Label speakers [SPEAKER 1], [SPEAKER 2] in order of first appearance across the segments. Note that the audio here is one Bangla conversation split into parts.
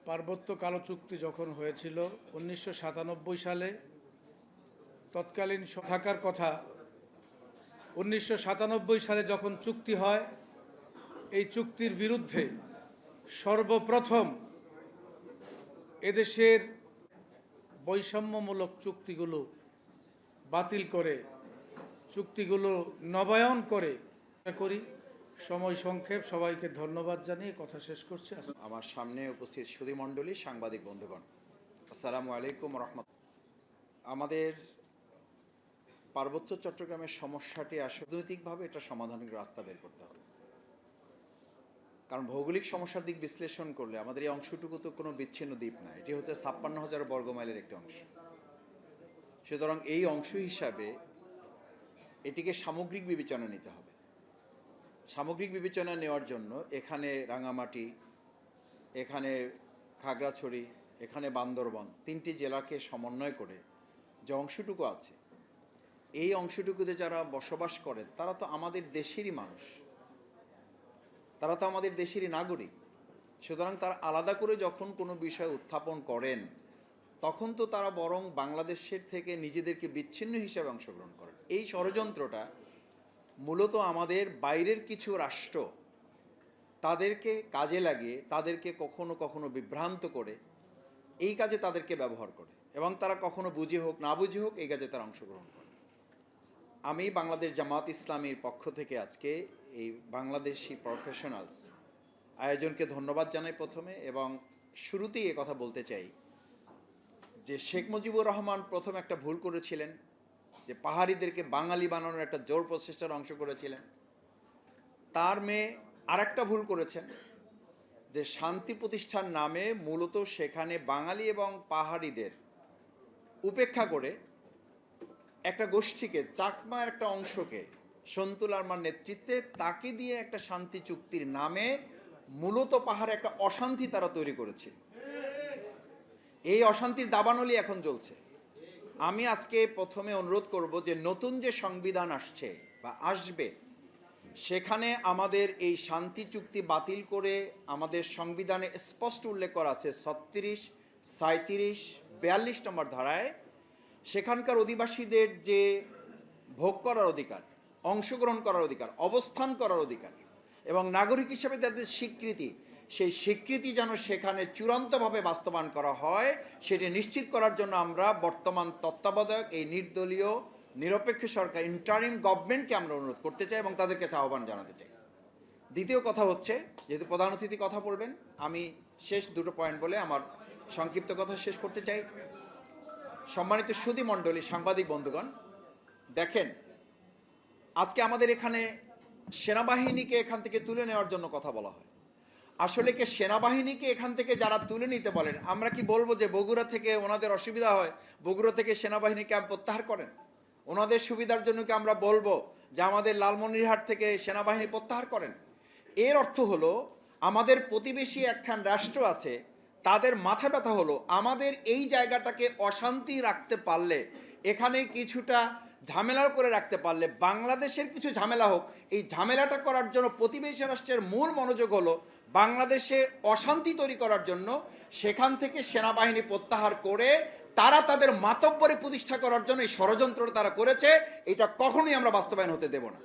[SPEAKER 1] পার্বত্য কালো চুক্তি যখন হয়েছিল 1997 সালে, তৎকালীন থাকার কথা। 1997 সালে যখন চুক্তি হয়, এই চুক্তির বিরুদ্ধে সর্বপ্রথম এদেশের বৈষম্যমূলক চুক্তিগুলো বাতিল করে চুক্তিগুলো নবায়ন করে করি। সময় সংক্ষেপ, সবাইকে ধন্যবাদ জানিয়ে কথা শেষ করছি।
[SPEAKER 2] আমার সামনে উপস্থিত সুধীমণ্ডলী, সাংবাদিক বন্ধুগণ, আসসালামু আলাইকুম রহমতুল্লাহ। আমাদের পার্বত্য চট্টগ্রামের সমস্যাটি রাজনৈতিকভাবে এটা সমাধানের রাস্তা বের করতে হবে। কারণ ভৌগোলিক সমস্যার দিক বিশ্লেষণ করলে আমাদের এই অংশটুকু তো কোনো বিচ্ছিন্ন দ্বীপ না, এটি হচ্ছে 56,000 বর্গমাইলের একটি অংশ। সুতরাং এই অংশ হিসাবে এটিকে সামগ্রিক বিবেচনা নিতে হবে। সামগ্রিক বিবেচনা নেওয়ার জন্য এখানে রাঙামাটি, এখানে খাগড়াছড়ি, এখানে বান্দরবান, 3টি জেলাকে সমন্বয় করে যে অংশটুকু আছে, এই অংশটুকুতে যারা বসবাস করেন তারা তো আমাদের দেশেরই মানুষ, তারা তো আমাদের দেশেরই নাগরিক। সুতরাং তারা আলাদা করে যখন কোনো বিষয় উত্থাপন করেন তখন তো তারা বরং বাংলাদেশের থেকে নিজেদেরকে বিচ্ছিন্ন হিসেবে অংশগ্রহণ করেন। এই ষড়যন্ত্রটা মূলত আমাদের বাইরের কিছু রাষ্ট্র তাদেরকে কাজে লাগিয়ে তাদেরকে কখনো কখনো বিভ্রান্ত করে এই কাজে তাদেরকে ব্যবহার করে, এবং তারা কখনো বুঝে হোক না বুঝে হোক এই কাজে তারা অংশগ্রহণ করে। আমি বাংলাদেশ জামাত ইসলামীর পক্ষ থেকে আজকে এই বাংলাদেশি প্রফেশনালস আয়োজনকে ধন্যবাদ জানাই প্রথমে, এবং শুরুতেই কথা বলতে চাই যে শেখ মুজিবুর রহমান প্রথম একটা ভুল করেছিলেন, যে পাহাড়িদেরকে বাঙালি বানানোর একটা জোর প্রচেষ্টার অংশ করেছিলেন। তার মেয়ে আরেকটা ভুল করেছেন, যে শান্তি প্রতিষ্ঠার নামে মূলত সেখানে বাঙালি এবং পাহাড়িদের উপেক্ষা করে একটা গোষ্ঠীকে, চাকমার একটা অংশকে, সন্তুল আরমার নেতৃত্বে তাকে দিয়ে একটা শান্তি চুক্তির নামে মূলত পাহাড়ে একটা অশান্তি তারা তৈরি করেছিল। এই অশান্তির দাবানলি এখন চলছে। আমি আজকে প্রথমে অনুরোধ করব যে নতুন যে সংবিধান আসছে বা আসবে, সেখানে আমাদের এই শান্তি চুক্তি বাতিল করে আমাদের সংবিধানে স্পষ্ট উল্লেখ করা আছে 36, 37, 42 নম্বর ধারায় সেখানকার অধিবাসীদের যে ভোগ করার অধিকার, অংশগ্রহণ করার অধিকার, অবস্থান করার অধিকার এবং নাগরিক হিসেবে তাদের স্বীকৃতি, সেই স্বীকৃতি যেন সেখানে চূড়ান্তভাবে বাস্তবায়ন করা হয়, সেটি নিশ্চিত করার জন্য আমরা বর্তমান তত্ত্বাবধায়ক এই নির্দলীয় নিরপেক্ষ সরকার ইন্টারিম গভর্নমেন্টকে আমরা অনুরোধ করতে চাই এবং তাদেরকে আহ্বান জানাতে চাই। দ্বিতীয় কথা হচ্ছে, যেহেতু প্রধান অতিথি কথা বলবেন, আমি শেষ দুটো পয়েন্ট বলে আমার সংক্ষিপ্ত কথা শেষ করতে চাই। সম্মানিত সুধীমণ্ডলী, সাংবাদিক বন্ধুগণ, দেখেন, আজকে আমাদের এখানে সেনাবাহিনীকে এখান থেকে তুলে নেওয়ার জন্য কথা বলা হয়। আসলে কি সেনাবাহিনীকে এখান থেকে যারা তুলে নিতে বলেন, আমরা কি বলবো যে বগুড়া থেকে ওনাদের অসুবিধা হয়, বগুড়া থেকে সেনাবাহিনী ক্যাম্প প্রত্যাহার করেন? ওনাদের সুবিধার জন্য কি আমরা বলবো যে আমাদের লালমনিরহাট থেকে সেনাবাহিনী প্রত্যাহার করেন? এর অর্থ হলো আমাদের প্রতিবেশী একখান রাষ্ট্র আছে, তাদের মাথা ব্যথা হলো আমাদের এই জায়গাটাকে অশান্তি রাখতে পারলে, এখানে কিছুটা ঝামেলা করে রাখতে পারলে, বাংলাদেশের কিছু ঝামেলা হোক, এই ঝামেলাটা করার জন্য প্রতিবেশী রাষ্ট্রের মূল মনোযোগ হলো বাংলাদেশে অশান্তি তৈরি করার জন্য। সেখান থেকে সেনাবাহিনী প্রত্যাহার করে তারা তাদের মাতব্বরে প্রতিষ্ঠা করার জন্য এই ষড়যন্ত্র তারা করেছে। এটা কখনোই আমরা বাস্তবায়ন হতে দেব না।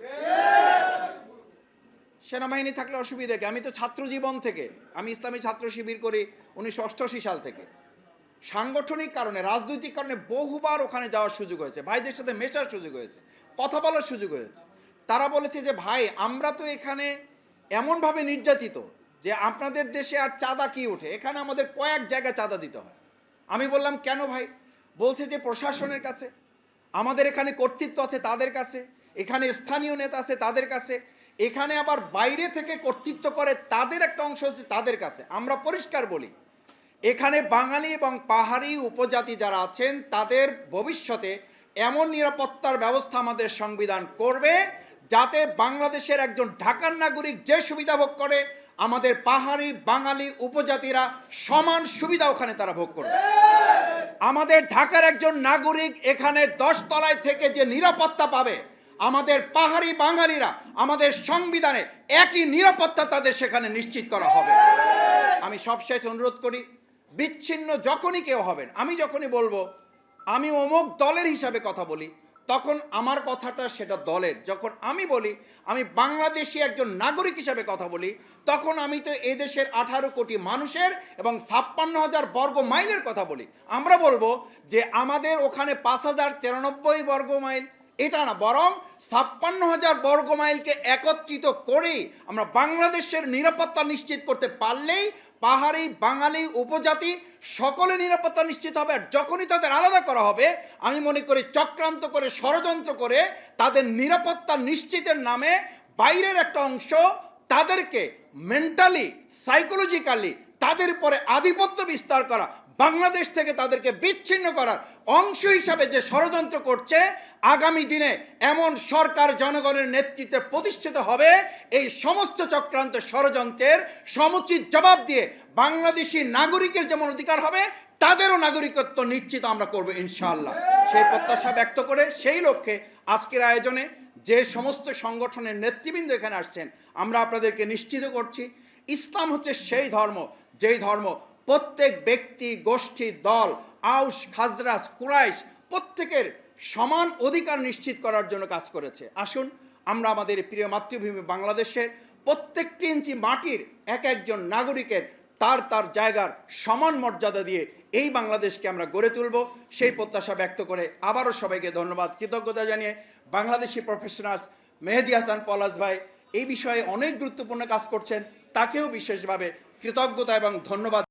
[SPEAKER 2] সেনাবাহিনী থাকলে অসুবিধা কি? আমি তো ছাত্র জীবন থেকে, আমি ইসলামী ছাত্র শিবির করি 1988 সাল থেকে। সাংগঠনিক কারণে, রাজনৈতিক কারণে বহুবার ওখানে যাওয়ার সুযোগ হয়েছে, ভাইদের সাথে মেশার সুযোগ হয়েছে, কথা বলার সুযোগ হয়েছে। তারা বলেছে যে ভাই, আমরা তো এখানে এমনভাবে নির্যাতিত যে আপনাদের দেশে আর চাঁদা কি ওঠে, এখানে আমাদের কয়েক জায়গায় চাঁদা দিতে হয়। আমি বললাম কেন ভাই? বলছে যে প্রশাসনের কাছে, আমাদের এখানে কর্তৃত্ব আছে তাদের কাছে, এখানে স্থানীয় নেতা আছে তাদের কাছে, এখানে আবার বাইরে থেকে কর্তৃত্ব করে তাদের একটা অংশ আছে তাদের কাছে। আমরা পরিষ্কার বলি, এখানে বাঙালি এবং পাহাড়ি উপজাতি যারা আছেন তাদের ভবিষ্যতে এমন নিরাপত্তার ব্যবস্থা আমাদের সংবিধান করবে যাতে বাংলাদেশের একজন ঢাকার নাগরিক যে সুবিধা ভোগ করে, আমাদের পাহাড়ি বাঙালি উপজাতিরা সমান সুবিধা ওখানে তারা ভোগ করবে। আমাদের ঢাকার একজন নাগরিক এখানে 10 তলায় থেকে যে নিরাপত্তা পাবে, আমাদের পাহাড়ি বাঙালিরা আমাদের সংবিধানে একই নিরাপত্তা তাদের সেখানে নিশ্চিত করা হবে। আমি সবশেষ অনুরোধ করি, বিচ্ছিন্ন যখনই কেউ হবেন, আমি যখনই বলবো আমি অমুক দলের হিসাবে কথা বলি, তখন আমার কথাটা সেটা দলের। যখন আমি বলি আমি বাংলাদেশি একজন নাগরিক হিসাবে কথা বলি, তখন আমি তো এদেশের 18 কোটি মানুষের এবং 56,000 বর্গ মাইলের কথা বলি। আমরা বলবো যে আমাদের ওখানে 5,093 বর্গ মাইল, এটা না, বরং 56,000 বর্গ মাইলকে একত্রিত করেই আমরা বাংলাদেশের নিরাপত্তা নিশ্চিত করতে পারলেই পাহাড়ি, বাঙালি, উপজাতি সকলে নিরাপত্তা নিশ্চিত হবে। আর যখনই তাদের আলাদা করা হবে, আমি মনে করি চক্রান্ত করে, ষড়যন্ত্র করে তাদের নিরাপত্তা নিশ্চিতের নামে বাইরের একটা অংশ তাদেরকে মেন্টালি, সাইকোলজিক্যালি তাদের উপরে আধিপত্য বিস্তার করা, বাংলাদেশ থেকে তাদেরকে বিচ্ছিন্ন করার অংশ হিসাবে যে ষড়যন্ত্র করছে, আগামী দিনে এমন সরকার জনগণের নেতৃত্বে প্রতিষ্ঠিত হবে, এই সমস্ত চক্রান্ত ষড়যন্ত্রের সমুচিত জবাব দিয়ে বাংলাদেশি নাগরিকের যেমন অধিকার হবে, তাদেরও নাগরিকত্ব নিশ্চিত আমরা করব ইনশাআল্লাহ। সেই প্রত্যাশা ব্যক্ত করে সেই লক্ষ্যে আজকের আয়োজনে যে সমস্ত সংগঠনের নেতৃবৃন্দ এখানে আসছেন, আমরা আপনাদেরকে নিশ্চিত করছি ইসলাম হচ্ছে সেই ধর্ম, যেই ধর্ম প্রত্যেক ব্যক্তি, গোষ্ঠী, দল, আউস, খাজরাজ, কুরাইশ প্রত্যেকের সমান অধিকার নিশ্চিত করার জন্য কাজ করেছে। আসুন আমরা আমাদের প্রিয় মাতৃভূমি বাংলাদেশের প্রত্যেকটি ইঞ্চি মাটির এক একজন নাগরিকের তার তার জায়গার সমান মর্যাদা দিয়ে এই বাংলাদেশকে আমরা গড়ে তুলব, সেই প্রত্যাশা ব্যক্ত করে আবারও সবাইকে ধন্যবাদ, কৃতজ্ঞতা জানিয়ে বাংলাদেশি প্রফেশনালস মেহেদী হাসান পলাশ ভাই এই বিষয়ে অনেক গুরুত্বপূর্ণ কাজ করছেন, তাকেও বিশেষভাবে কৃতজ্ঞতা এবং ধন্যবাদ